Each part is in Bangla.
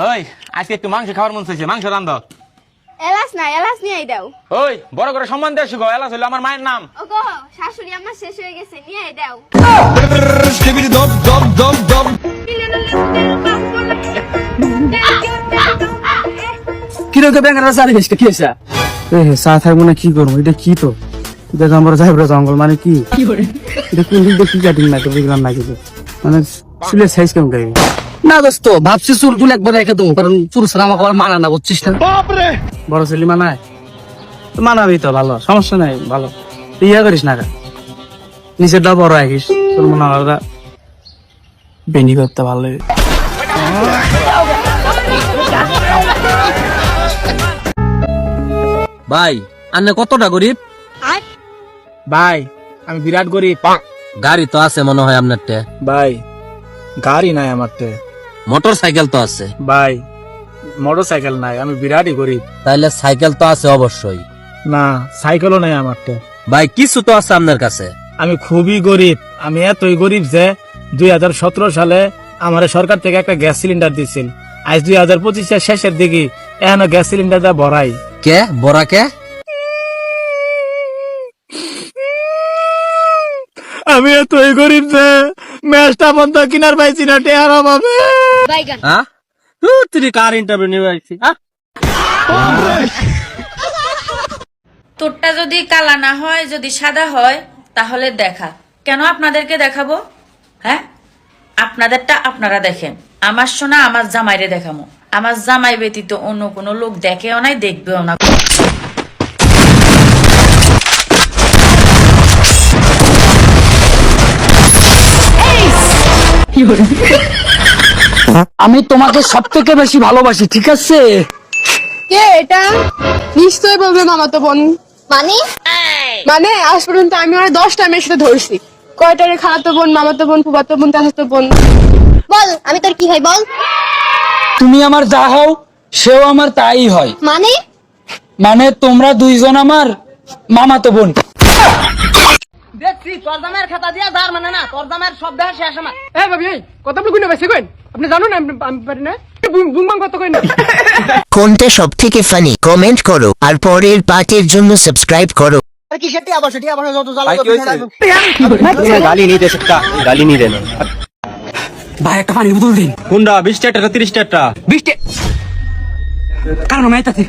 হই আজকে একটু মাংস খাওয়ার মন চাইছে, মাংস রান্ধ। এলাচ না, এলাচ নিয়ে দাও। ওই বড় করে সম্মান দিয়ে শিখো, এলাচ হইলো আমার মায়ের নাম। ওগো শাশুড়ি আমার শেষ হয়ে গেছে, নিয়ে দাও। কিরকে ব্যাংকের রাজা আরে কি হইছে? চা থাকবো না কি করবো? এটা কি তো দেখো আমরা যাইবো জঙ্গল মানে কি এটা কোন দিক দিয়ে কি কাটিং না বুঝলাম না কিছু, মানে চুলের সাইজ কেমন গাই না দোস্ত, ভাবছি চুল টুল একবার রেখে দেবো, কারণ চুল ছাড়া আমাকে আবার মানা না, বুঝছিস না? বড় ছেলে মানায় তো মানাবি তো, ভালো সমস্যা নাই, ভালো তুই ইয়া করিস না, নিচেরটা বড় রাখিস, তোর মনে হয় বেনি করতে ভালো লাগে। ভাই আন্নে কতটা গরিব? ভাই আমি বিরাট গরিব। গাড়ি তো আছে মনে হয় আপনারটা? ভাই গাড়ি নাই আমারতে। মোটর সাইকেল তো আছে? ভাই মোটর সাইকেল নাই, আমি বিরাটই গরিব। তাইলে সাইকেল তো আছে অবশ্যই? না সাইকেলও নাই আমারতে। ভাই কিছু তো আছে আপনার কাছে? আমি খুবই গরিব, আমি এতই গরিব যে 2017 সালে আমার সরকার থেকে একটা গ্যাস সিলিন্ডার দিছিল, আজ 2025 এর শেষের দিকে এখনো গ্যাস সিলিন্ডারটা ভরাই। কে বড়া কে? আমি এতই গরিব যে ম্যাচটা বন্ধ কিনার পাইছি না, টেয়ার অভাবে। হ্যাঁ তুই কার ইন্টারভিউ নিয়ে আসছিস? তোরটা যদি কালা না হয়, যদি সাদা হয় তাহলে দেখা। কেন আপনাদেরকে দেখাবো? হ্যাঁ, আপনাদেরটা আপনারা দেখেন, আমার সোনা আমার জামাইরে দেখামো। আমার জামাই ব্যতীত অন্য কোনো লোক দেখেও নাই, দেখবেও না। আমি তোমাকে সব থেকে বেশি ভালোবাসি, ঠিক আছে? কে এটা? নিশ্চয়ই বলবে মামাতো বোন। মানে মানে আজ পর্যন্ত আমি ওরা 10টা মেয়ের সাথে ধরছি। কয়টারে খালাতো বোন, মামাতো বোন, ফুফাতো বোন, চাচাতো বোন। বল, আমি তোর কি হয় বল? তুমি আমার যা হও সেও আমার তাই হয়, মানে মানে তোমরা দুইজন আমার মামাতো বোন। দেখছি তোর দামের খাতা দিয়া যার মানে না, তোর দামের সব দেখা শেষ আমার। এই ভাবি, এই কথা বলে কইনা বেশি কইন। আপনি জানো না আমি পারি না, বুমবাং কত কইনা। কোনটা সব থেকে ফানি কমেন্ট করো আর পরের পার্টের জন্য সাবস্ক্রাইব করো। কি সেটি আবার যত জ্বালা গালি নিতে সেটা গালি নিতে না। ভাই একটা পানির বোতল দিন। কোনটা 20 টাকা 30 টাকা? 20 টাকা কারণ মাইতাছে।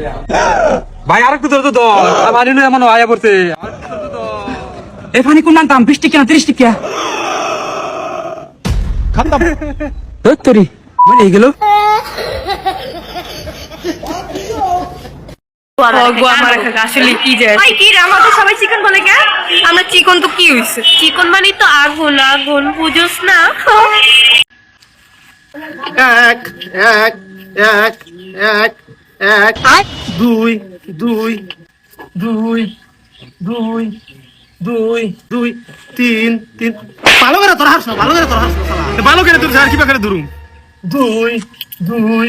ভাই আরেকটু ধরে তো দর, আমার ইনু এমন আয়া পড়ছে। এই পানি কোন দাম? 20 টাকা না 30 টাকা? খান্দাম তোরি মানে গেল। সবাই চিকন বলে কে? আমরা চিকন তো কি হইছে? চিকন মানে তো আগুন, আগুন বুঝোস না? এক এক এক এক এক দুই দুই দুই দুই দুই দুই তিন তিন। ভালো করে তোর হাসো, ভালো করে তোর হাসো, ভালো করে তুই আর কি বাকারে ধরুম। দুই দুই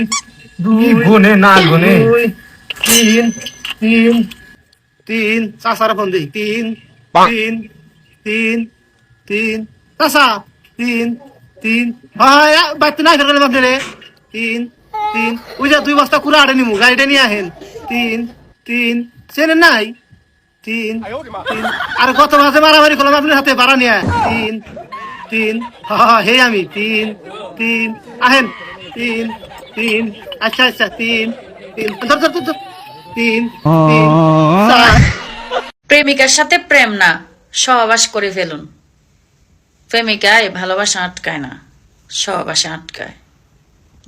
দুই গুনে না গুনে। দুই তিন তিন তিন। চাষার ফোন দিই। তিন তিন তিন তিন। চাষা তিন তিন। ভাই বাইতে নাই ধরে বাপ রে। তিন তিন। ওই যে 2 বস্তা কুড়া আড়ে নিমু, গাড়িটা নিয়ে আহেন। তিন তিন। চেনে নাই? তিন তিন। আর কত মাসে মারামারি করলাম আপনার হাতে বাড়া নিয়ে। তিন তিন। হে আমি তিন তিন। আহেন তিন তিন। আচ্ছা আচ্ছা তিন তিন। ধর ধর ধর। তিন তিন। চার। প্রেমিকার সাথে প্রেম না, সহবাস করে ফেলুন। প্রেমিকায় ভালোবাসা আটকায় না, সহবাসা আটকায়।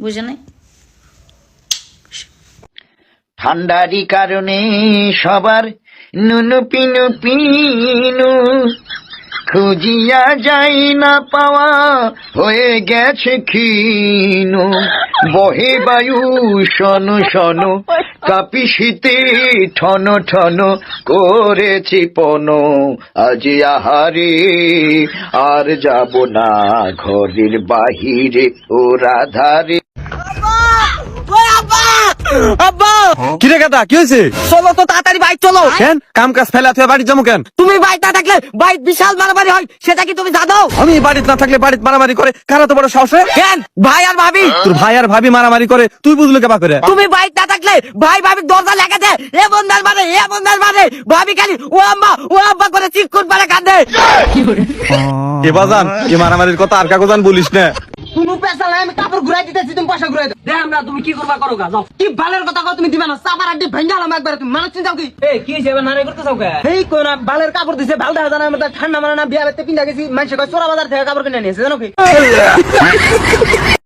বুঝে নাই? ঠান্ডারই কারণে সবার নুনু পিনু পিনু খুঁজিয়া যাই না পাওয়া হয়ে গেছে ক্ষীণ। বহে বায়ু শোনো শোনো কাপি শীতে ঠন ঠন করেছি পন। আজ আহারে আর যাব না ঘরের বাহিরে ও রাধারে। আব্বা কি রে গাদা কি হয়েছে? চলো তো তাড়াতাড়ি বাইক চলো। কেন কাম কাজ ফেলা তুই বাড়ি যাবো কেন? তুমি বাইক না থাকলে বাইক বিশাল মারামারি হয়, সেটা কি তুমি জানো? আমি বাড়িতে না থাকলে বাড়িতে মারামারি করে, কারা তো বড় সাহস রে? কেন ভাই আর ভাবি? তোর ভাই আর ভাবি মারামারি করে, তুই বুঝলি কেবা করে? তুমি বাইক না থাকলে ভাই ভাবি দরজা লেগেছে, এ বন্ধার মানে এ বন্ধার মানে ভাবি খালি ও আম্মা করে চিৎকুট মারে কাঁদে। কে বাজান এ মারামারির কথা আর কাগজান বলিস না। কোনো পেশা নাই, আমি কাপড় ঘুরাই দিতেছি, তুমি পয়সা ঘুরাই দাও। দেখ আমরা তুমি কি করবা করো গা, যাও। কি বালের কথা কও তুমি, দিবা না চাপার আড্ডি ভেঙ্গালাম একবার, তুমি মানুষ চিন্তাও কি? এই কি হিসেবে নারে করতেছাও কে? এই কোন বালের কাপড় দিছে, বালদা জানা আমরা ঠান্ডা মানে না, বিয়া বাড়িতে পিন্দা গেছি, মানুষ কয় চোরা বাজার থেকে কাপড় কিনে নিয়েছে, জানো কি?